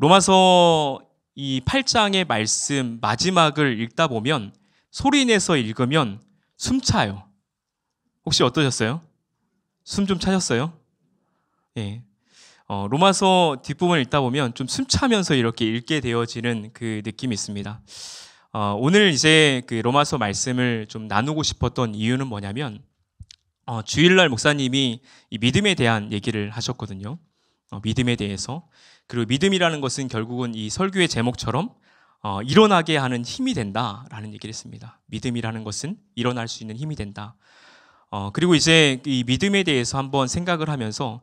로마서 이 8장의 말씀 마지막을 읽다 보면 소리 내서 읽으면 숨차요. 혹시 어떠셨어요? 숨 좀 차셨어요? 예. 로마서 뒷부분을 읽다 보면 좀 숨차면서 이렇게 읽게 되어지는 그 느낌이 있습니다. 오늘 이제 그 로마서 말씀을 좀 나누고 싶었던 이유는 뭐냐면 주일날 목사님이 이 믿음에 대한 얘기를 하셨거든요. 믿음에 대해서. 그리고 믿음이라는 것은 결국은 이 설교의 제목처럼 일어나게 하는 힘이 된다라는 얘기를 했습니다. 믿음이라는 것은 일어날 수 있는 힘이 된다. 그리고 이제 이 믿음에 대해서 한번 생각을 하면서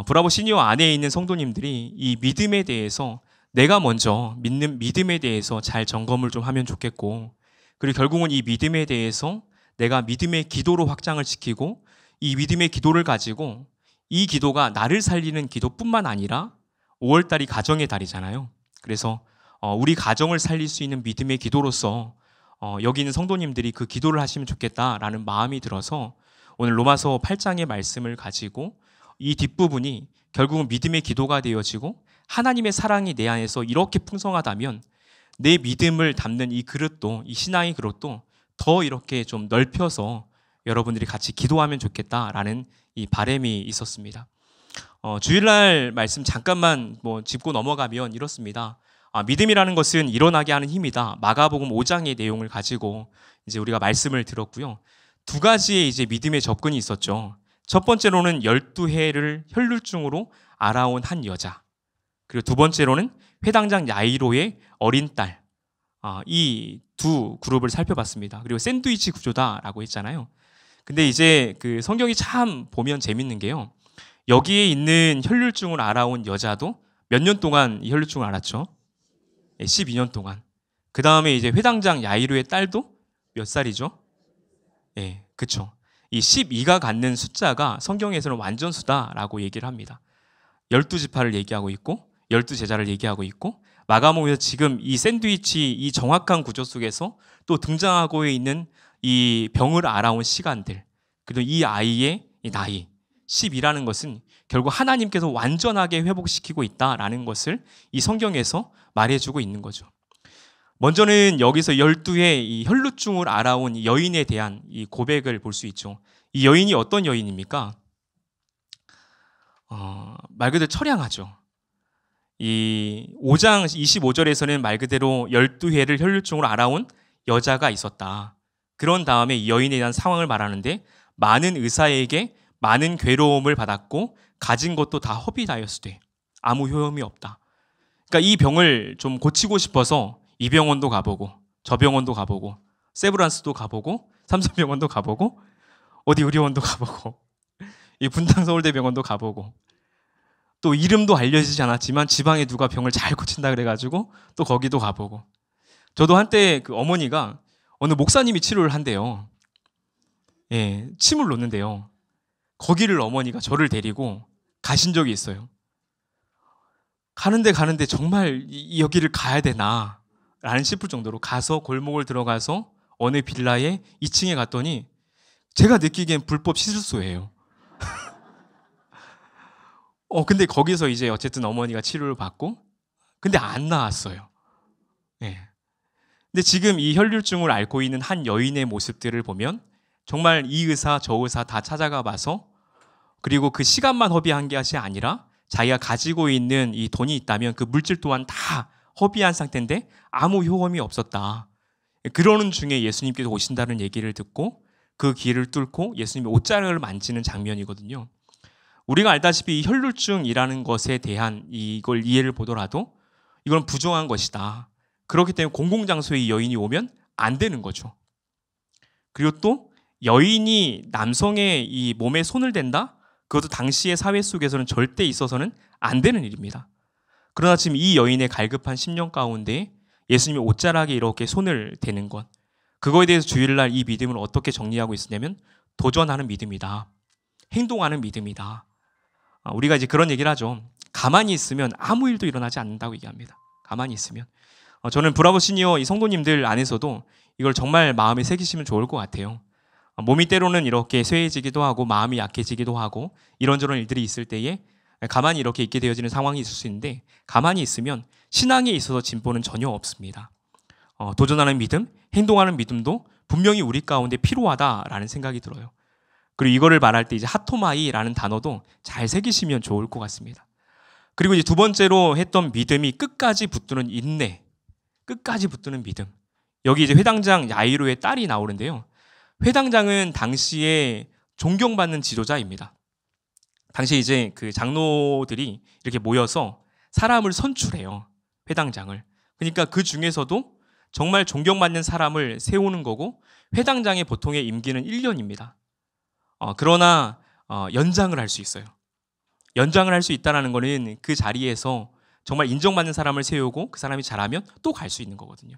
브라보 시니어 안에 있는 성도님들이 이 믿음에 대해서 내가 먼저 믿는 믿음에 대해서 잘 점검을 좀 하면 좋겠고, 그리고 결국은 이 믿음에 대해서 내가 믿음의 기도로 확장을 시키고, 이 믿음의 기도를 가지고 이 기도가 나를 살리는 기도뿐만 아니라 5월달이 가정의 달이잖아요. 그래서 우리 가정을 살릴 수 있는 믿음의 기도로서 여기 있는 성도님들이 그 기도를 하시면 좋겠다라는 마음이 들어서 오늘 로마서 8장의 말씀을 가지고 이 뒷부분이 결국은 믿음의 기도가 되어지고, 하나님의 사랑이 내 안에서 이렇게 풍성하다면 내 믿음을 담는 이 그릇도, 이 신앙의 그릇도 더 이렇게 좀 넓혀서 여러분들이 같이 기도하면 좋겠다라는 이 바람이 있었습니다. 주일날 말씀 잠깐만 짚고 넘어가면 이렇습니다. 믿음이라는 것은 일어나게 하는 힘이다. 마가복음 5장의 내용을 가지고 이제 우리가 말씀을 들었고요. 두 가지의 이제 믿음의 접근이 있었죠. 첫 번째로는 12해를 혈루증으로 알아온 한 여자, 그리고 두 번째로는 회당장 야이로의 어린 딸, 이 두 그룹을 살펴봤습니다. 그리고 샌드위치 구조다라고 했잖아요. 근데 이제 그 성경이 참 보면 재밌는 게요, 여기에 있는 혈루증을 알아온 여자도 몇 년 동안 이 혈루증을 알았죠? 12년 동안. 그 다음에 이제 회당장 야이로의 딸도 몇 살이죠? 예, 그쵸. 이 12가 갖는 숫자가 성경에서는 완전수다라고 얘기를 합니다. 12지파를 얘기하고 있고 12제자를 얘기하고 있고, 마가복음에서 지금 이 샌드위치 이 정확한 구조 속에서 또 등장하고 있는 이 병을 알아온 시간들, 그리고 이 아이의 이 나이 10이라는 것은 결국 하나님께서 완전하게 회복시키고 있다라는 것을 이 성경에서 말해주고 있는 거죠. 먼저는 여기서 12의 이 혈루증을 알아온 이 여인에 대한 이 고백을 볼 수 있죠. 이 여인이 어떤 여인입니까? 말 그대로 처량하죠. 이 5장 25절에서는 말 그대로 12회를 혈루증으로 알아온 여자가 있었다. 그런 다음에 이 여인에 대한 상황을 말하는데, 많은 의사에게 많은 괴로움을 받았고 가진 것도 다 허비다였으되 아무 효험이 없다. 그러니까 이 병을 좀 고치고 싶어서 이 병원도 가보고 저 병원도 가보고 세브란스도 가보고 삼성병원도 가보고 어디 의료원도 가보고 이 분당서울대병원도 가보고, 또 이름도 알려지지 않았지만 지방에 누가 병을 잘 고친다 그래가지고 또 거기도 가보고. 저도 한때 그 어머니가 어느 목사님이 치료를 한대요. 예, 침을 놓는데요. 거기를 어머니가 저를 데리고 가신 적이 있어요. 가는데 정말 여기를 가야 되나 라는 싶을 정도로 가서 골목을 들어가서 어느 빌라에 2층에 갔더니 제가 느끼기엔 불법 시술소예요. 근데 거기서 이제 어쨌든 어머니가 치료를 받고, 근데 안 나았어요. 예. 근데 지금 이 혈류증을 앓고 있는 한 여인의 모습들을 보면 정말 이 의사 저 의사 다 찾아가 봐서, 그리고 그 시간만 허비한 것이 아니라 자기가 가지고 있는 이 돈이 있다면 그 물질 또한 다 허비한 상태인데 아무 효험이 없었다. 그러는 중에 예수님께서 오신다는 얘기를 듣고 그 길을 뚫고 예수님이 옷자락을 만지는 장면이거든요. 우리가 알다시피 이 혈루증이라는 것에 대한 이걸 이해를 보더라도 이건 부정한 것이다. 그렇기 때문에 공공장소에 이 여인이 오면 안 되는 거죠. 그리고 또 여인이 남성의 이 몸에 손을 댄다? 그것도 당시의 사회 속에서는 절대 있어서는 안 되는 일입니다. 그러나 지금 이 여인의 갈급한 심령 가운데 예수님이 옷자락에 이렇게 손을 대는 것, 그거에 대해서 주일날 이 믿음을 어떻게 정리하고 있으냐면 도전하는 믿음이다. 행동하는 믿음이다. 우리가 이제 그런 얘기를 하죠. 가만히 있으면 아무 일도 일어나지 않는다고 얘기합니다. 가만히 있으면. 저는 브라보 시니어 이 성도님들 안에서도 이걸 정말 마음에 새기시면 좋을 것 같아요. 몸이 때로는 이렇게 쇠해지기도 하고 마음이 약해지기도 하고 이런저런 일들이 있을 때에 가만히 이렇게 있게 되어지는 상황이 있을 수 있는데 가만히 있으면 신앙에 있어서 진보는 전혀 없습니다. 도전하는 믿음, 행동하는 믿음도 분명히 우리 가운데 필요하다라는 생각이 들어요. 그리고 이거를 말할 때 이제 하토마이라는 단어도 잘 새기시면 좋을 것 같습니다. 그리고 이제 두 번째로 했던 믿음이 끝까지 붙드는 인내, 끝까지 붙드는 믿음. 여기 이제 회당장 야이로의 딸이 나오는데요. 회당장은 당시에 존경받는 지도자입니다. 당시 이제 그 장로들이 이렇게 모여서 사람을 선출해요. 회당장을. 그러니까 그 중에서도 정말 존경받는 사람을 세우는 거고 회당장의 보통의 임기는 1년입니다. 그러나 연장을 할 수 있어요. 연장을 할 수 있다는 거는 그 자리에서 정말 인정받는 사람을 세우고 그 사람이 잘하면 또 갈 수 있는 거거든요.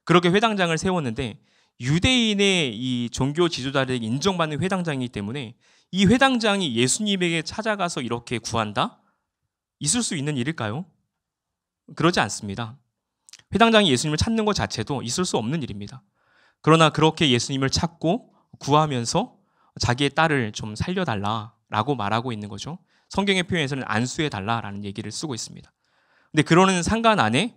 그렇게 회당장을 세웠는데 유대인의 이 종교 지도자들에게 인정받는 회당장이기 때문에 이 회당장이 예수님에게 찾아가서 이렇게 구한다? 있을 수 있는 일일까요? 그러지 않습니다. 회당장이 예수님을 찾는 것 자체도 있을 수 없는 일입니다. 그러나 그렇게 예수님을 찾고 구하면서 자기의 딸을 좀 살려달라라고 말하고 있는 거죠. 성경의 표현에서는 안수해달라라는 얘기를 쓰고 있습니다. 근데 그러는 상관 안에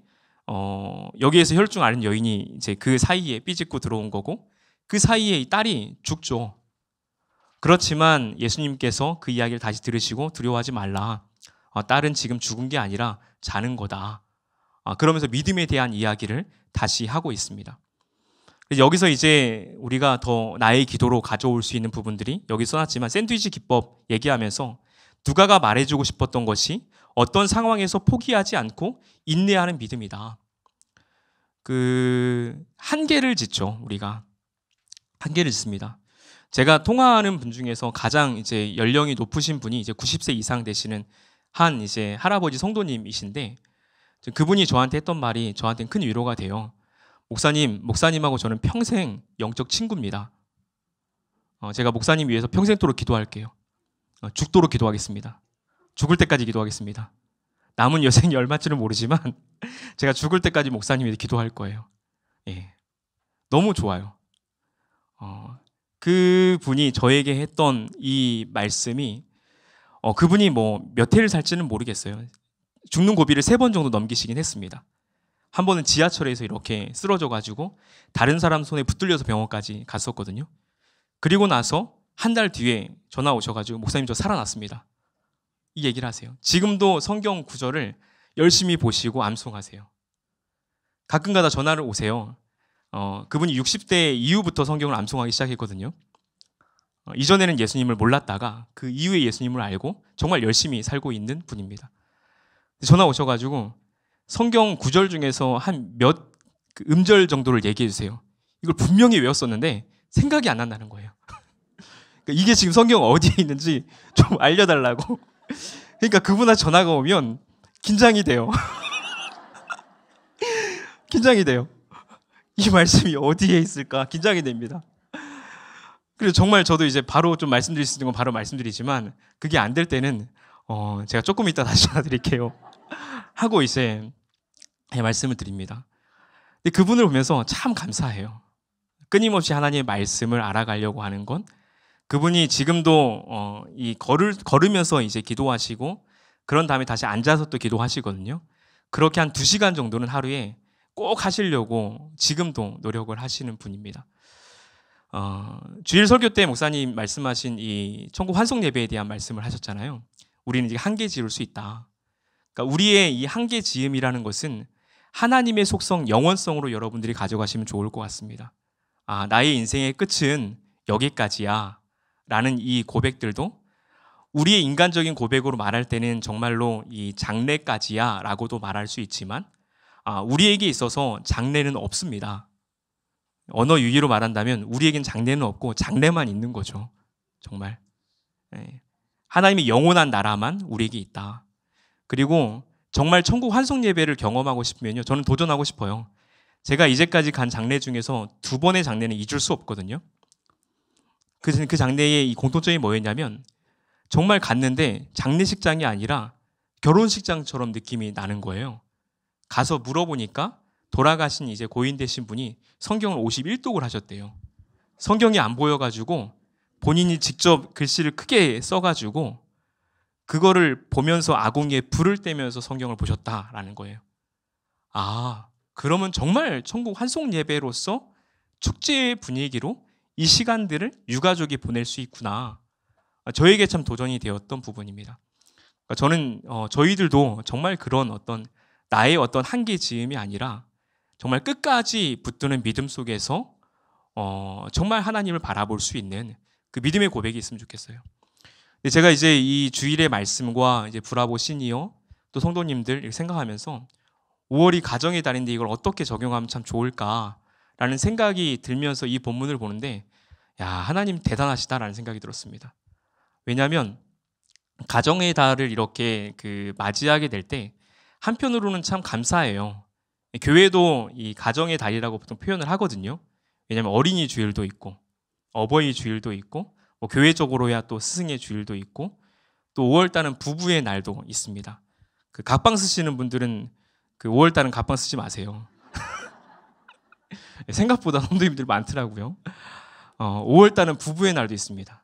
여기에서 혈중 앓은 여인이 이제 그 사이에 삐짓고 들어온 거고 그 사이에 이 딸이 죽죠. 그렇지만 예수님께서 그 이야기를 다시 들으시고 두려워하지 말라. 딸은 지금 죽은 게 아니라 자는 거다. 그러면서 믿음에 대한 이야기를 다시 하고 있습니다. 여기서 이제 우리가 더 나의 기도로 가져올 수 있는 부분들이 여기 써놨지만 샌드위치 기법 얘기하면서 누가가 말해주고 싶었던 것이 어떤 상황에서 포기하지 않고 인내하는 믿음이다. 한계를 짓죠. 우리가 한계를 짓습니다. 제가 통화하는 분 중에서 가장 이제 연령이 높으신 분이 이제 90세 이상 되시는 한 이제 할아버지 성도님이신데 그분이 저한테 했던 말이 저한테는 큰 위로가 돼요. 목사님하고 저는 평생 영적 친구입니다. 제가 목사님 위해서 평생토록 기도할게요. 죽도록 기도하겠습니다. 죽을 때까지 기도하겠습니다. 남은 여생이 얼마쯤은 모르지만 제가 죽을 때까지 목사님 위해 기도할 거예요. 예, 너무 좋아요. 그분이 저에게 했던 이 말씀이 그분이 뭐 몇 해를 살지는 모르겠어요. 죽는 고비를 3번 정도 넘기시긴 했습니다. 한 번은 지하철에서 이렇게 쓰러져가지고 다른 사람 손에 붙들려서 병원까지 갔었거든요. 그리고 나서 한 달 뒤에 전화 오셔가지고 목사님 저 살아났습니다. 이 얘기를 하세요. 지금도 성경 구절을 열심히 보시고 암송하세요. 가끔가다 전화를 오세요. 그분이 60대 이후부터 성경을 암송하기 시작했거든요. 이전에는 예수님을 몰랐다가 그 이후에 예수님을 알고 정말 열심히 살고 있는 분입니다. 전화 오셔가지고 성경 구절 중에서 한 몇 음절 정도를 얘기해 주세요. 이걸 분명히 외웠었는데 생각이 안 난다는 거예요. 이게 지금 성경 어디에 있는지 좀 알려달라고. 그러니까 그분한테 전화가 오면 긴장이 돼요. 긴장이 돼요. 이 말씀이 어디에 있을까 긴장이 됩니다. 그리고 정말 저도 이제 바로 좀 말씀드릴 수 있는 건 바로 말씀드리지만 그게 안 될 때는 제가 조금 이따 다시 전화 드릴게요 하고 이제 말씀을 드립니다. 근데 그분을 보면서 참 감사해요. 끊임없이 하나님의 말씀을 알아가려고 하는 건 그분이 지금도 걸으면서 이제 기도하시고 그런 다음에 다시 앉아서 또 기도하시거든요. 그렇게 한 2시간 정도는 하루에 꼭 하시려고 지금도 노력을 하시는 분입니다. 주일 설교 때 목사님 말씀하신 이 천국 환송 예배에 대한 말씀을 하셨잖아요. 우리는 이제 한계 지을 수 있다. 그러니까 우리의 이 한계 지음이라는 것은 하나님의 속성, 영원성으로 여러분들이 가져가시면 좋을 것 같습니다. 나의 인생의 끝은 여기까지야 라는 이 고백들도 우리의 인간적인 고백으로 말할 때는 정말로 이 장래까지야 라고도 말할 수 있지만 우리에게 있어서 장래는 없습니다. 언어 유희로 말한다면 우리에겐 장래는 없고 장래만 있는 거죠. 정말 하나님의 영원한 나라만 우리에게 있다. 그리고 정말 천국 환송 예배를 경험하고 싶으면요, 저는 도전하고 싶어요. 제가 이제까지 간 장례 중에서 2번의 장례는 잊을 수 없거든요. 그 장례의 이 공통점이 뭐였냐면 정말 갔는데 장례식장이 아니라 결혼식장처럼 느낌이 나는 거예요. 가서 물어보니까 돌아가신 이제 고인 되신 분이 성경을 51독을 하셨대요. 성경이 안 보여가지고 본인이 직접 글씨를 크게 써가지고 그거를 보면서 아궁이에 불을 떼면서 성경을 보셨다라는 거예요. 아, 그러면 정말 천국 환송 예배로서 축제의 분위기로 이 시간들을 유가족이 보낼 수 있구나. 저에게 참 도전이 되었던 부분입니다. 저는 저희들도 정말 그런 어떤 나의 어떤 한계 지음이 아니라 정말 끝까지 붙드는 믿음 속에서 정말 하나님을 바라볼 수 있는 그 믿음의 고백이 있으면 좋겠어요. 제가 이제 이 주일의 말씀과 이제 브라보 시니어 또 성도님들 이렇게 생각하면서 5월이 가정의 달인데 이걸 어떻게 적용하면 참 좋을까라는 생각이 들면서 이 본문을 보는데 야, 하나님 대단하시다라는 생각이 들었습니다. 왜냐하면 가정의 달을 이렇게 맞이하게 될 때 한편으로는 참 감사해요. 교회도 이 가정의 달이라고 보통 표현을 하거든요. 왜냐하면 어린이 주일도 있고 어버이 주일도 있고 뭐 교회적으로야 또 스승의 주일도 있고 또 5월달은 부부의 날도 있습니다. 각방 쓰시는 분들은 5월달은 각방 쓰지 마세요. 생각보다 성도님들 많더라고요. 5월달은 부부의 날도 있습니다.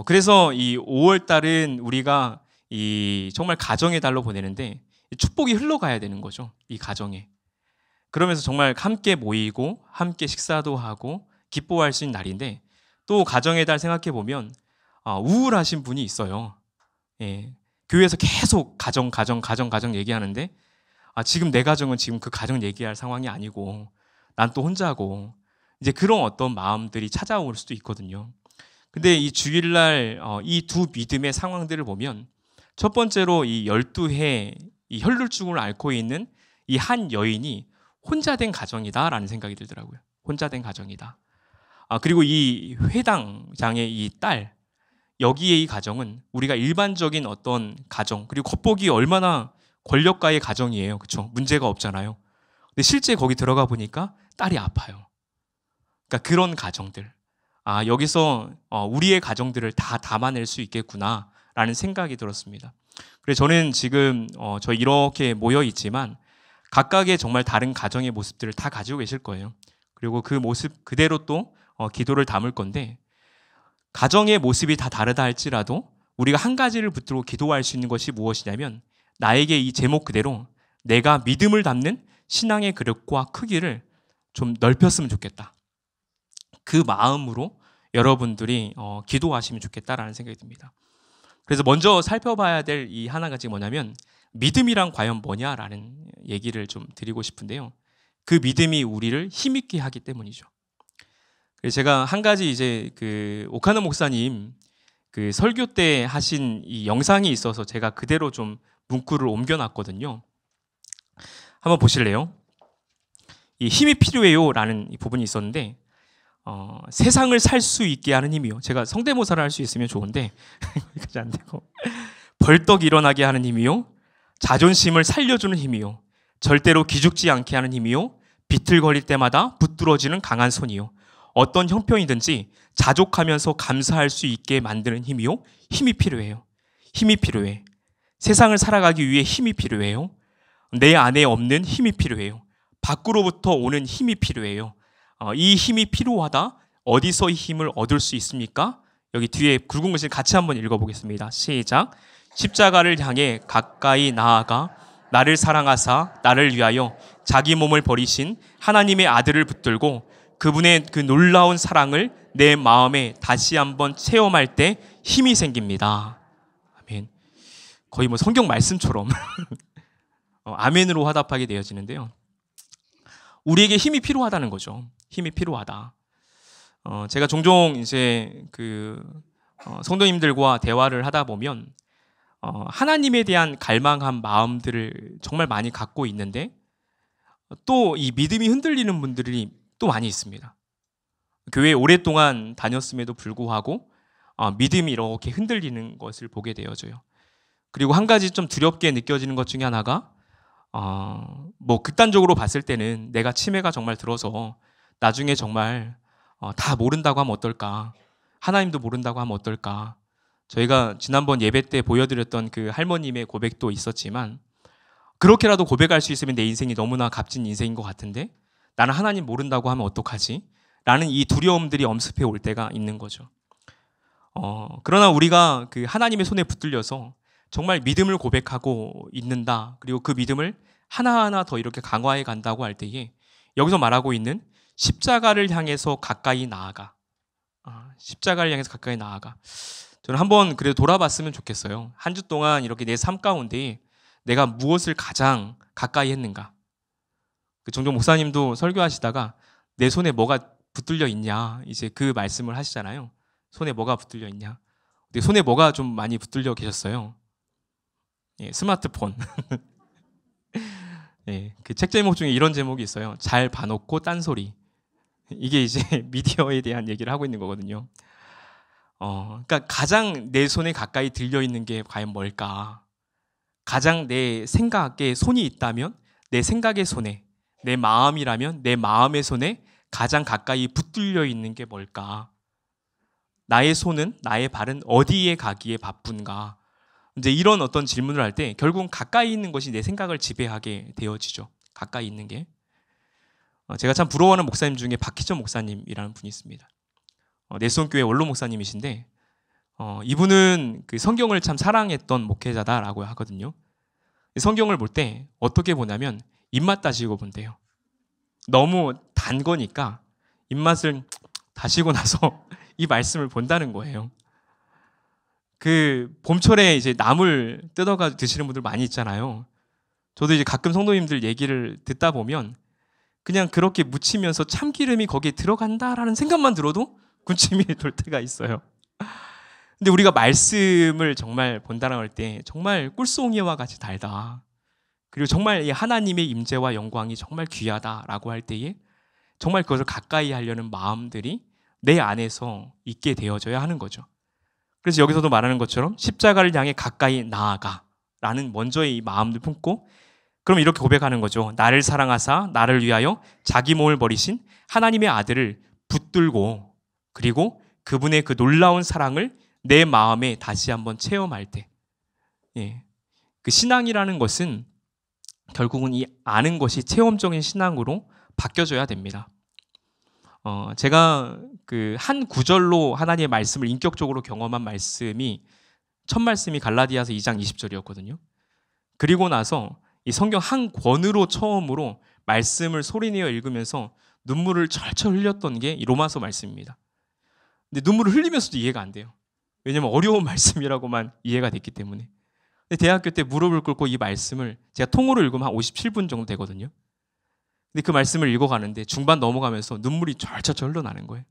그래서 이 5월달은 우리가 이 정말 가정의 달로 보내는데 축복이 흘러가야 되는 거죠. 이 가정에. 그러면서 정말 함께 모이고 함께 식사도 하고 기뻐할 수 있는 날인데 또 가정의 달 생각해 보면 우울하신 분이 있어요. 예. 교회에서 계속 가정 얘기하는데 지금 내 가정은 지금 그 가정 얘기할 상황이 아니고 난 또 혼자고 이제 그런 어떤 마음들이 찾아올 수도 있거든요. 근데 이 주일날 이 두 믿음의 상황들을 보면 첫 번째로 이 12해 이 혈루증을 앓고 있는 이 한 여인이 혼자 된 가정이다라는 생각이 들더라고요. 혼자 된 가정이다. 그리고 이 회당장의 이 딸, 여기에 이 가정은 우리가 일반적인 어떤 가정, 그리고 겉보기 얼마나 권력가의 가정이에요. 그렇죠? 문제가 없잖아요. 근데 실제 거기 들어가 보니까 딸이 아파요. 그러니까 그런 가정들. 여기서 우리의 가정들을 다 담아낼 수 있겠구나라는 생각이 들었습니다. 그래서 저는 지금 저희 이렇게 모여 있지만 각각의 정말 다른 가정의 모습들을 다 가지고 계실 거예요. 그리고 그 모습 그대로 또 기도를 담을 건데 가정의 모습이 다 다르다 할지라도 우리가 한 가지를 붙들고 기도할 수 있는 것이 무엇이냐면 나에게 이 제목 그대로 내가 믿음을 담는 신앙의 그릇과 크기를 좀 넓혔으면 좋겠다. 그 마음으로 여러분들이 기도하시면 좋겠다라는 생각이 듭니다. 그래서 먼저 살펴봐야 될 이 하나가 지금 뭐냐면 믿음이란 과연 뭐냐라는 얘기를 좀 드리고 싶은데요. 그 믿음이 우리를 힘있게 하기 때문이죠. 그래서 제가 한 가지 이제 오카노 목사님 설교 때 하신 이 영상이 있어서 제가 그대로 좀 문구를 옮겨놨거든요. 한번 보실래요? 이 힘이 필요해요라는 이 부분이 있었는데 세상을 살 수 있게 하는 힘이요. 제가 성대모사를 할 수 있으면 좋은데 여기까지 안 되고 벌떡 일어나게 하는 힘이요. 자존심을 살려주는 힘이요. 절대로 기죽지 않게 하는 힘이요. 비틀거릴 때마다 붙들어지는 강한 손이요. 어떤 형편이든지 자족하면서 감사할 수 있게 만드는 힘이요. 힘이 필요해요. 힘이 필요해. 세상을 살아가기 위해 힘이 필요해요. 내 안에 없는 힘이 필요해요. 밖으로부터 오는 힘이 필요해요. 이 힘이 필요하다. 어디서 이 힘을 얻을 수 있습니까? 여기 뒤에 굵은 글씨 같이 한번 읽어보겠습니다. 시작. 십자가를 향해 가까이 나아가 나를 사랑하사 나를 위하여 자기 몸을 버리신 하나님의 아들을 붙들고 그분의 그 놀라운 사랑을 내 마음에 다시 한번 체험할 때 힘이 생깁니다. 아멘. 거의 뭐 성경 말씀처럼 아멘으로 화답하게 되어지는데요. 우리에게 힘이 필요하다는 거죠. 힘이 필요하다. 제가 종종 이제 성도님들과 대화를 하다 보면 하나님에 대한 갈망한 마음들을 정말 많이 갖고 있는데 또 이 믿음이 흔들리는 분들이 또 많이 있습니다. 교회에 오랫동안 다녔음에도 불구하고 믿음이 이렇게 흔들리는 것을 보게 되어져요. 그리고 한 가지 좀 두렵게 느껴지는 것 중에 하나가 뭐 극단적으로 봤을 때는 내가 치매가 정말 들어서 나중에 정말 다 모른다고 하면 어떨까? 하나님도 모른다고 하면 어떨까? 저희가 지난번 예배 때 보여드렸던 그 할머님의 고백도 있었지만 그렇게라도 고백할 수 있으면 내 인생이 너무나 값진 인생인 것 같은데 나는 하나님 모른다고 하면 어떡하지? 라는 이 두려움들이 엄습해 올 때가 있는 거죠. 그러나 우리가 그 하나님의 손에 붙들려서 정말 믿음을 고백하고 있는다. 그리고 그 믿음을 하나하나 더 이렇게 강화해 간다고 할 때에 여기서 말하고 있는 십자가를 향해서 가까이 나아가. 십자가를 향해서 가까이 나아가. 저는 한번 그래도 돌아봤으면 좋겠어요. 한 주 동안 이렇게 내 삶 가운데 내가 무엇을 가장 가까이 했는가. 종종 목사님도 설교하시다가 내 손에 뭐가 붙들려 있냐 이제 그 말씀을 하시잖아요. 손에 뭐가 붙들려 있냐. 근데 손에 뭐가 좀 많이 붙들려 계셨어요. 예, 스마트폰. 예, 그 책 제목 중에 이런 제목이 있어요. 잘 봐놓고 딴소리. 이게 이제 미디어에 대한 얘기를 하고 있는 거거든요. 그러니까 가장 내 손에 가까이 들려 있는 게 과연 뭘까? 가장 내 생각에 손이 있다면 내 생각의 손에, 내 마음이라면 내 마음의 손에 가장 가까이 붙들려 있는 게 뭘까? 나의 손은, 나의 발은 어디에 가기에 바쁜가? 이제 이런 어떤 질문을 할 때 결국은 가까이 있는 것이 내 생각을 지배하게 되어지죠. 가까이 있는 게. 제가 참 부러워하는 목사님 중에 박희전 목사님이라는 분이 있습니다. 내손교회 원로 목사님이신데 이분은 그 성경을 참 사랑했던 목회자다라고 하거든요. 성경을 볼 때 어떻게 보냐면 입맛 다시고 본대요. 너무 단 거니까 입맛을 다시고 나서 이 말씀을 본다는 거예요. 그 봄철에 이제 나물 뜯어가 드시는 분들 많이 있잖아요. 저도 이제 가끔 성도님들 얘기를 듣다 보면 그냥 그렇게 묻히면서 참기름이 거기에 들어간다라는 생각만 들어도 군침이 돌 때가 있어요. 근데 우리가 말씀을 정말 본다라고 할 때 정말 꿀송이와 같이 달다. 그리고 정말 이 하나님의 임재와 영광이 정말 귀하다라고 할 때에 정말 그것을 가까이 하려는 마음들이 내 안에서 있게 되어져야 하는 거죠. 그래서 여기서도 말하는 것처럼 십자가를 향해 가까이 나아가라는 먼저의 이 마음을 품고 그럼 이렇게 고백하는 거죠. 나를 사랑하사 나를 위하여 자기 몸을 버리신 하나님의 아들을 붙들고 그리고 그분의 그 놀라운 사랑을 내 마음에 다시 한번 체험할 때 그 신앙이라는 것은 결국은 이 아는 것이 체험적인 신앙으로 바뀌어져야 됩니다. 제가 그 한 구절로 하나님의 말씀을 인격적으로 경험한 말씀이 첫 말씀이 갈라디아서 2장 20절이었거든요. 그리고 나서 이 성경 한 권으로 처음으로 말씀을 소리내어 읽으면서 눈물을 철철 흘렸던 게 이 로마서 말씀입니다. 근데 눈물을 흘리면서도 이해가 안 돼요. 왜냐면 어려운 말씀이라고만 이해가 됐기 때문에. 근데 대학교 때 무릎을 꿇고 이 말씀을 제가 통으로 읽으면 한 57분 정도 되거든요. 근데 그 말씀을 읽어가는데 중반 넘어가면서 눈물이 철철철 흘러나는 거예요.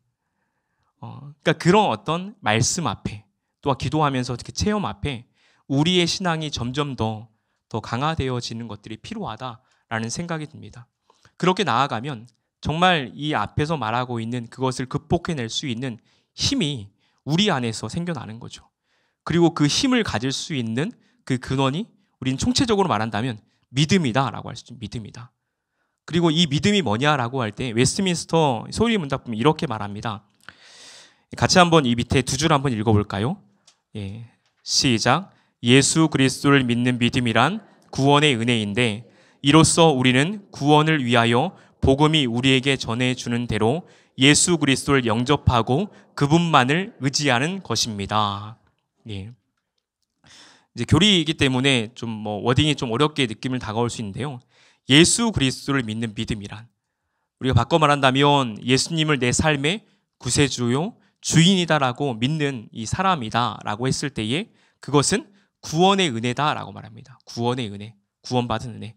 그러니까 그런 어떤 말씀 앞에 또 기도하면서 그 체험 앞에 우리의 신앙이 점점 더 강화되어지는 것들이 필요하다라는 생각이 듭니다. 그렇게 나아가면 정말 이 앞에서 말하고 있는 그것을 극복해낼 수 있는 힘이 우리 안에서 생겨나는 거죠. 그리고 그 힘을 가질 수 있는 그 근원이 우리는 총체적으로 말한다면 믿음이다라고 할 수 있죠. 믿음이다. 그리고 이 믿음이 뭐냐라고 할 때 웨스트민스터 소위 문답 보면 이렇게 말합니다. 같이 한번 이 밑에 두 줄 한번 읽어볼까요? 예, 시작. 예수 그리스도를 믿는 믿음이란 구원의 은혜인데 이로써 우리는 구원을 위하여 복음이 우리에게 전해주는 대로 예수 그리스도를 영접하고 그분만을 의지하는 것입니다. 예. 이제 교리이기 때문에 좀 워딩이 좀 어렵게 느낌을 다가올 수 있는데요. 예수 그리스도를 믿는 믿음이란 우리가 바꿔 말한다면 예수님을 내 삶의 구세주요 주인이다라고 믿는 이 사람이다라고 했을 때에 그것은 구원의 은혜다라고 말합니다. 구원의 은혜, 구원받은 은혜.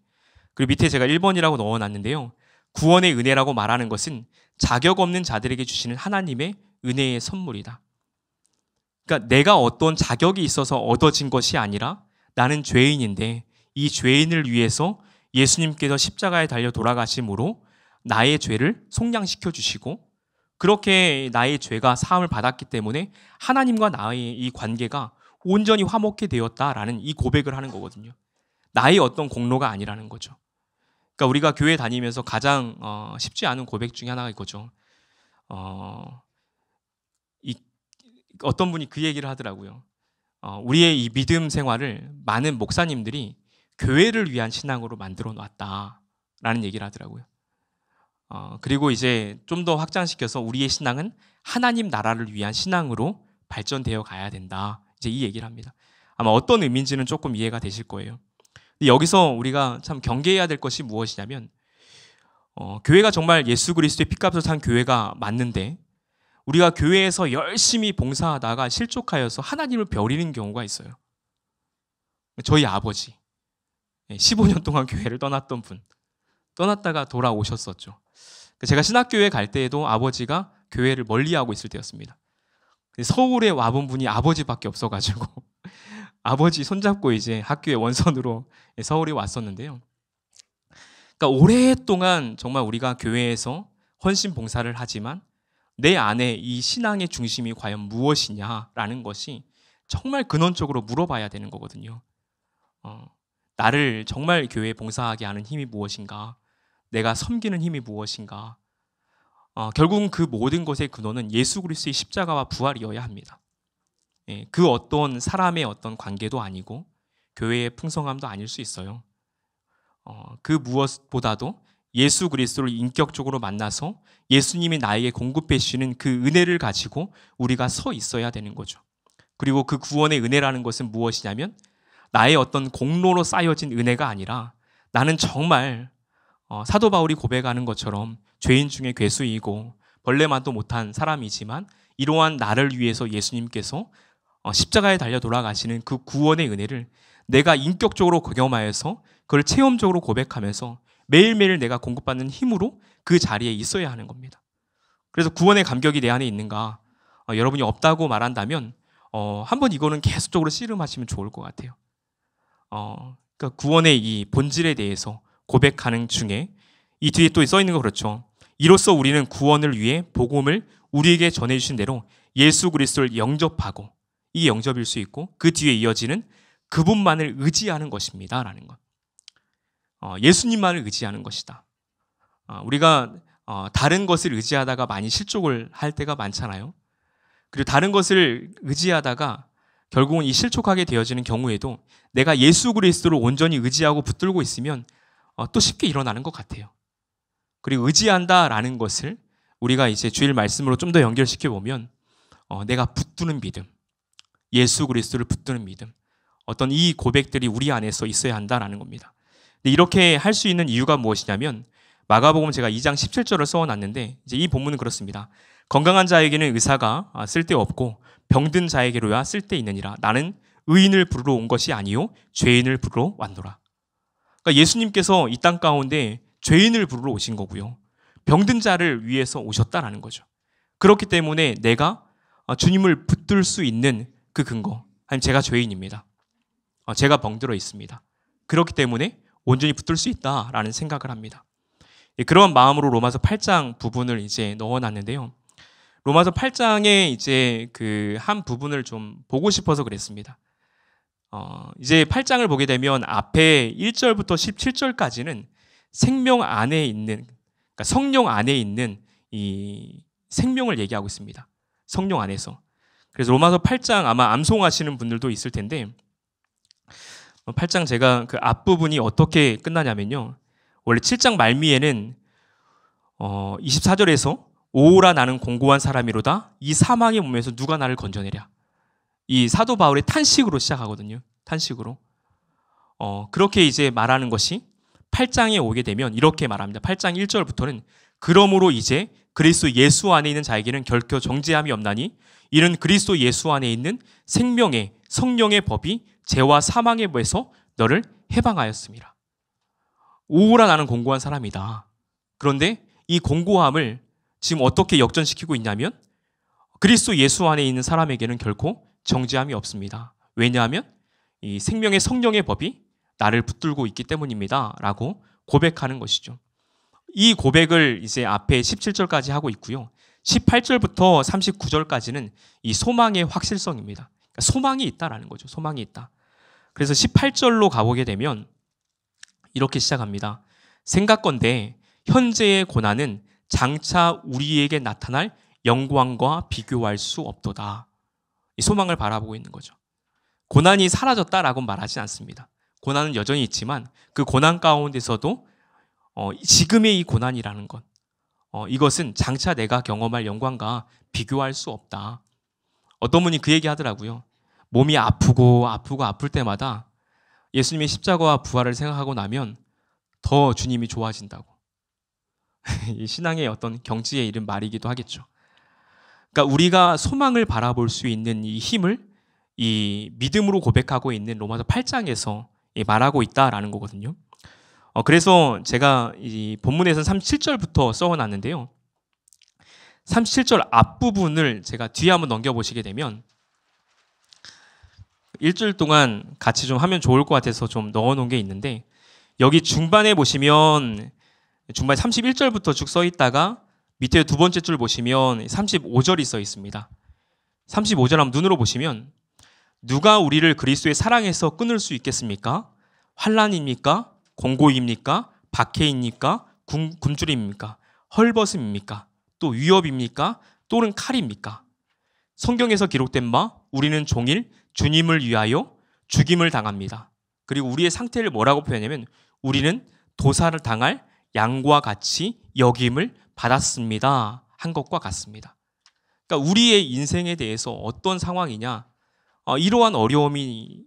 그리고 밑에 제가 1번이라고 넣어놨는데요. 구원의 은혜라고 말하는 것은 자격 없는 자들에게 주시는 하나님의 은혜의 선물이다. 그러니까 내가 어떤 자격이 있어서 얻어진 것이 아니라 나는 죄인인데 이 죄인을 위해서 예수님께서 십자가에 달려 돌아가심으로 나의 죄를 속량시켜 주시고 그렇게 나의 죄가 사함을 받았기 때문에 하나님과 나의 이 관계가 온전히 화목해 되었다라는 이 고백을 하는 거거든요. 나의 어떤 공로가 아니라는 거죠. 그러니까 우리가 교회 다니면서 가장 쉽지 않은 고백 중에 하나가 이거죠. 어떤 분이 그 얘기를 하더라고요. 우리의 이 믿음 생활을 많은 목사님들이 교회를 위한 신앙으로 만들어 놨다라는 얘기를 하더라고요. 그리고 이제 좀 더 확장시켜서 우리의 신앙은 하나님 나라를 위한 신앙으로 발전되어 가야 된다. 이제 이 얘기를 합니다. 아마 어떤 의미인지는 조금 이해가 되실 거예요. 근데 여기서 우리가 참 경계해야 될 것이 무엇이냐면 교회가 정말 예수 그리스도의 피값으로 산 교회가 맞는데 우리가 교회에서 열심히 봉사하다가 실족하여서 하나님을 버리는 경우가 있어요. 저희 아버지 15년 동안 교회를 떠났던 분, 떠났다가 돌아오셨었죠. 제가 신학교에 갈 때에도 아버지가 교회를 멀리하고 있을 때였습니다. 서울에 와본 분이 아버지밖에 없어가지고 아버지 손잡고 이제 학교의 원선으로 서울에 왔었는데요. 그러니까 오랫동안 정말 우리가 교회에서 헌신 봉사를 하지만 내 안에 이 신앙의 중심이 과연 무엇이냐라는 것이 정말 근원적으로 물어봐야 되는 거거든요. 나를 정말 교회에 봉사하게 하는 힘이 무엇인가? 내가 섬기는 힘이 무엇인가? 결국은 그 모든 것의 근원은 예수 그리스도의 십자가와 부활이어야 합니다. 그 어떤 사람의 어떤 관계도 아니고 교회의 풍성함도 아닐 수 있어요. 그 무엇보다도 예수 그리스도를 인격적으로 만나서 예수님이 나에게 공급해 주시는 그 은혜를 가지고 우리가 서 있어야 되는 거죠. 그리고 그 구원의 은혜라는 것은 무엇이냐면 나의 어떤 공로로 쌓여진 은혜가 아니라 나는 정말 사도 바울이 고백하는 것처럼 죄인 중에 괴수이고 벌레만도 못한 사람이지만 이러한 나를 위해서 예수님께서 십자가에 달려 돌아가시는 그 구원의 은혜를 내가 인격적으로 경험하여서 그걸 체험적으로 고백하면서 매일매일 내가 공급받는 힘으로 그 자리에 있어야 하는 겁니다. 그래서 구원의 감격이 내 안에 있는가? 여러분이 없다고 말한다면 한번 이거는 계속적으로 씨름하시면 좋을 것 같아요. 그러니까 구원의 이 본질에 대해서 고백하는 중에 이 뒤에 또 써 있는 거 그렇죠. 이로써 우리는 구원을 위해 복음을 우리에게 전해주신 대로 예수 그리스도를 영접하고 이게 영접일 수 있고 그 뒤에 이어지는 그분만을 의지하는 것입니다 라는 것. 예수님만을 의지하는 것이다. 우리가 다른 것을 의지하다가 많이 실족을 할 때가 많잖아요. 그리고 다른 것을 의지하다가 결국은 이 실족하게 되어지는 경우에도 내가 예수 그리스도를 온전히 의지하고 붙들고 있으면 또 쉽게 일어나는 것 같아요. 그리고 의지한다라는 것을 우리가 이제 주일 말씀으로 좀 더 연결시켜 보면 내가 붙드는 믿음, 예수 그리스도를 붙드는 믿음, 어떤 이 고백들이 우리 안에서 있어야 한다라는 겁니다. 근데 이렇게 할 수 있는 이유가 무엇이냐면 마가복음 제가 2장 17절을 써놨는데 이제 이 본문은 그렇습니다. 건강한 자에게는 의사가 쓸데없고 병든 자에게로야 쓸데있느니라. 나는 의인을 부르러 온 것이 아니요 죄인을 부르러 왔노라. 그러니까 예수님께서 이 땅 가운데 죄인을 부르러 오신 거고요. 병든 자를 위해서 오셨다라는 거죠. 그렇기 때문에 내가 주님을 붙들 수 있는 그 근거, 아니면 제가 죄인입니다. 제가 병들어 있습니다. 그렇기 때문에 온전히 붙들 수 있다라는 생각을 합니다. 그런 마음으로 로마서 8장 부분을 이제 넣어놨는데요. 로마서 8장에 이제 그 한 부분을 좀 보고 싶어서 그랬습니다. 이제 8장을 보게 되면 앞에 1절부터 17절까지는 생명 안에 있는, 그러니까 성령 안에 있는 이 생명을 얘기하고 있습니다. 성령 안에서. 그래서 로마서 8장 아마 암송하시는 분들도 있을 텐데 8장 제가 그 앞부분이 어떻게 끝나냐면요. 원래 7장 말미에는 24절에서 오라 나는 공고한 사람이로다. 이 사망의 몸에서 누가 나를 건져내랴. 이 사도 바울의 탄식으로 시작하거든요. 탄식으로. 그렇게 이제 말하는 것이 8장에 오게 되면 이렇게 말합니다. 8장 1절부터는 그러므로 이제 그리스도 예수 안에 있는 자에게는 결코 정죄함이 없나니 이는 그리스도 예수 안에 있는 생명의 성령의 법이 죄와 사망의 법에서 너를 해방하였습니다. 오라 나는 공고한 사람이다. 그런데 이 공고함을 지금 어떻게 역전시키고 있냐면 그리스도 예수 안에 있는 사람에게는 결코 정죄함이 없습니다. 왜냐하면 이 생명의 성령의 법이 나를 붙들고 있기 때문입니다. 라고 고백하는 것이죠. 이 고백을 이제 앞에 17절까지 하고 있고요. 18절부터 39절까지는 이 소망의 확실성입니다. 그러니까 소망이 있다라는 거죠. 소망이 있다. 그래서 18절로 가보게 되면 이렇게 시작합니다. 생각건대 현재의 고난은 장차 우리에게 나타날 영광과 비교할 수 없도다. 이 소망을 바라보고 있는 거죠. 고난이 사라졌다라고 말하지 않습니다. 고난은 여전히 있지만 그 고난 가운데서도 지금의 이 고난이라는 것, 이것은 장차 내가 경험할 영광과 비교할 수 없다. 어떤 분이 그 얘기 하더라고요. 몸이 아프고 아플 때마다 예수님의 십자가와 부활을 생각하고 나면 더 주님이 좋아진다고. 이 신앙의 어떤 경지에 이른 말이기도 하겠죠. 그러니까 우리가 소망을 바라볼 수 있는 이 힘을 이 믿음으로 고백하고 있는 로마서 8장에서 말하고 있다라는 거거든요. 그래서 제가 이 본문에서는 37절부터 써놨는데요. 37절 앞부분을 제가 뒤에 한번 넘겨보시게 되면 일주일 동안 같이 좀 하면 좋을 것 같아서 좀 넣어놓은 게 있는데, 여기 중반에 보시면 중반 31절부터 쭉 써 있다가 밑에 두 번째 줄 보시면 35절이 써 있습니다. 35절 한번 눈으로 보시면 누가 우리를 그리스도의 사랑에서 끊을 수 있겠습니까? 환난입니까? 공고입니까? 박해입니까? 굶주림입니까? 헐벗음입니까? 또 위협입니까? 또는 칼입니까? 성경에서 기록된 바 우리는 종일 주님을 위하여 죽임을 당합니다. 그리고 우리의 상태를 뭐라고 표현하냐면 우리는 도살을 당할 양과 같이 여김을 받았습니다. 한 것과 같습니다. 그러니까 우리의 인생에 대해서 어떤 상황이냐, 이러한 어려움이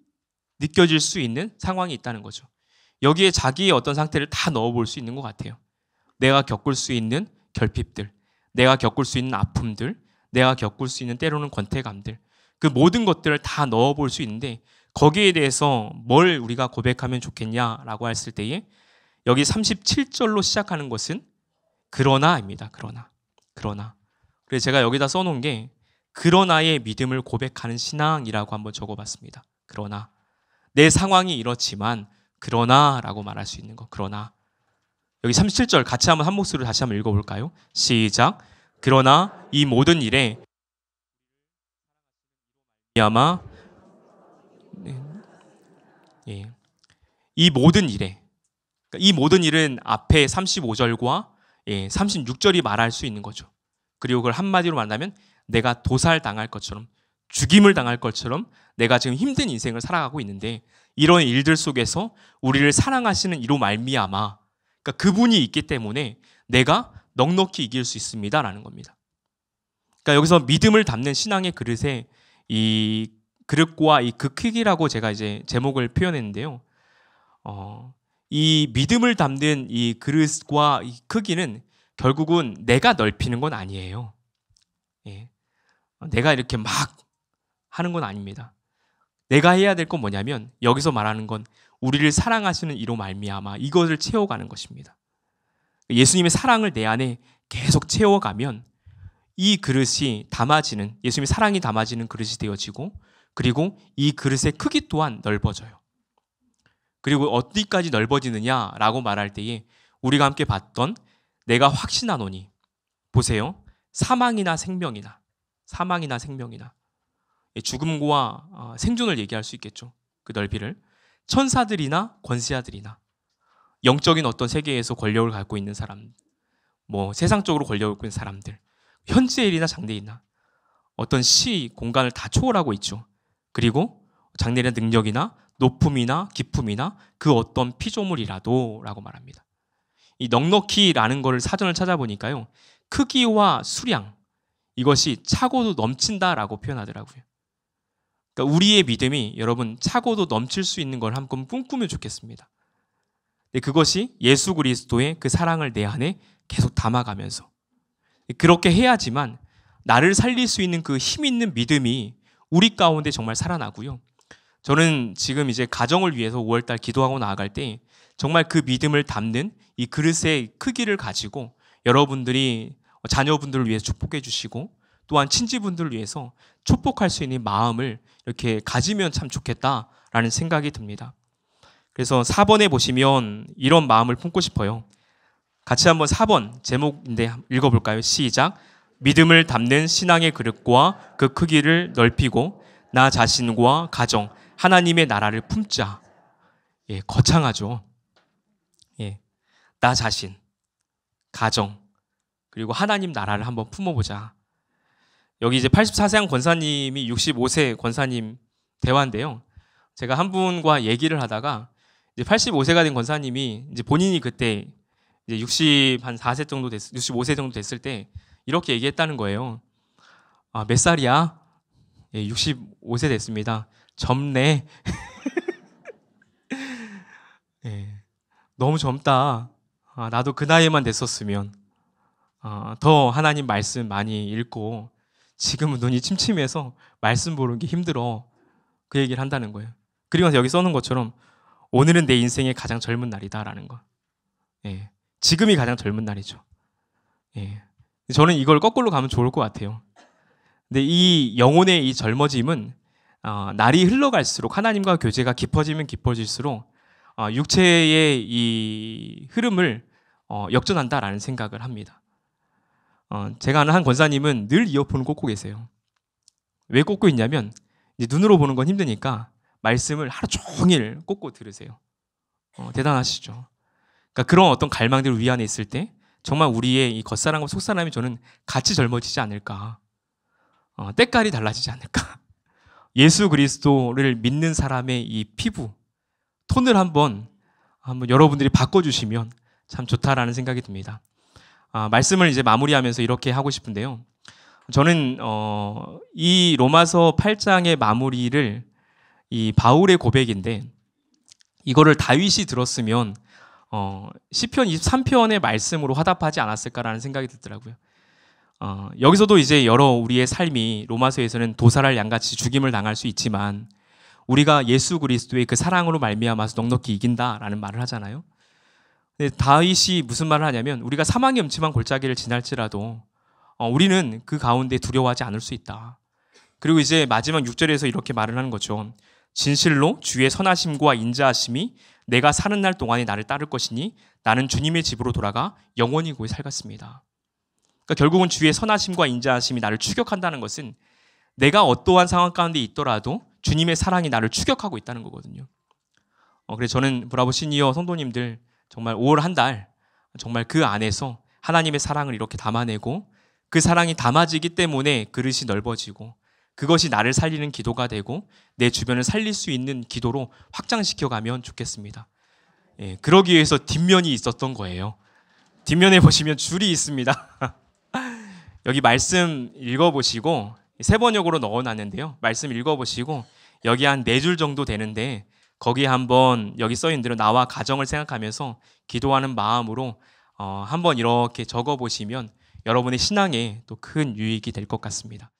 느껴질 수 있는 상황이 있다는 거죠. 여기에 자기의 어떤 상태를 다 넣어볼 수 있는 것 같아요. 내가 겪을 수 있는 결핍들, 내가 겪을 수 있는 아픔들, 내가 겪을 수 있는 때로는 권태감들, 그 모든 것들을 다 넣어볼 수 있는데 거기에 대해서 뭘 우리가 고백하면 좋겠냐라고 했을 때에 여기 37절로 시작하는 것은 그러나입니다. 그러나. 그래서 제가 여기다 써놓은 게 그러나의 믿음을 고백하는 신앙이라고 한번 적어봤습니다. 그러나 내 상황이 이렇지만 그러나라고 말할 수 있는 거. 그러나 여기 37절 같이 한번 한 목소리로 다시 한번 읽어볼까요? 시작. 그러나 이 모든 일에 아마 이 모든 일에, 이 모든 일은 앞에 35절과 36절이 말할 수 있는 거죠. 그리고 그걸 한마디로 말하면 내가 도살당할 것처럼, 죽임을 당할 것처럼 내가 지금 힘든 인생을 살아가고 있는데 이런 일들 속에서 우리를 사랑하시는 이로 말미암아, 그러니까 그분이 있기 때문에 내가 넉넉히 이길 수 있습니다라는 겁니다. 그러니까 여기서 믿음을 담는 신앙의 그릇에 이 그릇과 이 그 크기라고 제가 이제 제목을 표현했는데요. 이 믿음을 담는 이 그릇과 이 크기는 결국은 내가 넓히는 건 아니에요. 내가 이렇게 막 하는 건 아닙니다. 내가 해야 될 건 뭐냐면 여기서 말하는 건 우리를 사랑하시는 이로 말미암아 이것을 채워가는 것입니다. 예수님의 사랑을 내 안에 계속 채워가면 이 그릇이 담아지는, 예수님의 사랑이 담아지는 그릇이 되어지고, 그리고 이 그릇의 크기 또한 넓어져요. 그리고 어디까지 넓어지느냐라고 말할 때에 우리가 함께 봤던 내가 확신하노니, 보세요. 사망이나 생명이나 죽음과 생존을 얘기할 수 있겠죠. 그 넓이를. 천사들이나 권세자들이나 영적인 어떤 세계에서 권력을 갖고 있는 사람, 뭐 세상적으로 권력을 갖고 있는 사람들, 현재일이나 장래일이나 어떤 공간을 다 초월하고 있죠. 그리고 장래일의 능력이나 높음이나 기품이나 그 어떤 피조물이라도 라고 말합니다. 이 넉넉히라는 것을 사전을 찾아보니까요, 크기와 수량, 이것이 차고도 넘친다라고 표현하더라고요. 그러니까 우리의 믿음이 여러분 차고도 넘칠 수 있는 걸 한번 꿈꾸면 좋겠습니다. 근데 그것이 예수 그리스도의 그 사랑을 내 안에 계속 담아가면서 그렇게 해야지만 나를 살릴 수 있는 그 힘 있는 믿음이 우리 가운데 정말 살아나고요. 저는 지금 이제 가정을 위해서 5월달 기도하고 나아갈 때 정말 그 믿음을 담는 이 그릇의 크기를 가지고 여러분들이 자녀분들을 위해서 축복해 주시고 또한 친지분들을 위해서 축복할 수 있는 마음을 이렇게 가지면 참 좋겠다라는 생각이 듭니다. 그래서 4번에 보시면 이런 마음을 품고 싶어요. 같이 한번 4번 제목인데 읽어볼까요? 시작. 믿음을 담는 신앙의 그릇과 그 크기를 넓히고 나 자신과 가정, 하나님의 나라를 품자. 거창하죠. 나 자신, 가정, 그리고 하나님 나라를 한번 품어보자. 여기 이제 84세한 권사님이 65세 권사님 대화인데요. 제가 한 분과 얘기를 하다가 이제 85세가 된 권사님이 이제 본인이 그때 이제 64세 정도 65세 정도 됐을 때 이렇게 얘기했다는 거예요. 몇 살이야? 예, 65세 됐습니다. 젊네. 예, 너무 젊다. 나도 그 나이에만 됐었으면 더 하나님 말씀 많이 읽고 지금은 눈이 침침해서 말씀 보는 게 힘들어. 그 얘기를 한다는 거예요. 그리고 나서 여기 써놓은 것처럼 오늘은 내 인생의 가장 젊은 날이다라는 거. 예, 지금이 가장 젊은 날이죠. 예, 저는 이걸 거꾸로 가면 좋을 것 같아요. 근데 이 영혼의 이 젊어짐은 날이 흘러갈수록 하나님과 교제가 깊어지면 깊어질수록 육체의 이 흐름을 역전한다라는 생각을 합니다. 제가 아는 한 권사님은 늘 이어폰을 꽂고 계세요. 왜 꽂고 있냐면 이제 눈으로 보는 건 힘드니까 말씀을 하루 종일 꽂고 들으세요. 대단하시죠. 그러니까 그런 어떤 갈망들 우리 안에 있을 때 정말 우리의 이 겉사람과 속사람이 저는 같이 젊어지지 않을까. 때깔이 달라지지 않을까. 예수 그리스도를 믿는 사람의 이 피부 톤을 한번 여러분들이 바꿔주시면 참 좋다라는 생각이 듭니다. 말씀을 이제 마무리하면서 이렇게 하고 싶은데요. 저는 이 로마서 8장의 마무리를 이 바울의 고백인데 이거를 다윗이 들었으면 시편 23편의 말씀으로 화답하지 않았을까라는 생각이 들더라고요. 여기서도 이제 여러 우리의 삶이 로마서에서는 도살할 양같이 죽임을 당할 수 있지만 우리가 예수 그리스도의 그 사랑으로 말미암아서 넉넉히 이긴다라는 말을 하잖아요. 근데 다윗이 무슨 말을 하냐면 우리가 사망의 음침한 골짜기를 지날지라도 우리는 그 가운데 두려워하지 않을 수 있다. 그리고 이제 마지막 6절에서 이렇게 말을 하는 거죠. 진실로 주의 선하심과 인자하심이 내가 사는 날 동안에 나를 따를 것이니 나는 주님의 집으로 돌아가 영원히 거기 살겠습니다. 그러니까 결국은 주의 선하심과 인자하심이 나를 추격한다는 것은 내가 어떠한 상황 가운데 있더라도 주님의 사랑이 나를 추격하고 있다는 거거든요. 그래서 저는 브라보 시니어 성도님들 정말 5월 한 달 정말 그 안에서 하나님의 사랑을 이렇게 담아내고 그 사랑이 담아지기 때문에 그릇이 넓어지고 그것이 나를 살리는 기도가 되고 내 주변을 살릴 수 있는 기도로 확장시켜가면 좋겠습니다. 예, 그러기 위해서 뒷면이 있었던 거예요. 뒷면에 보시면 줄이 있습니다. 여기 말씀 읽어보시고 3번역으로 넣어놨는데요. 말씀 읽어보시고 여기 한 4줄 정도 되는데 거기에 한번 여기 써있는 대로 나와 가정을 생각하면서 기도하는 마음으로 한번 이렇게 적어보시면 여러분의 신앙에 또 큰 유익이 될 것 같습니다.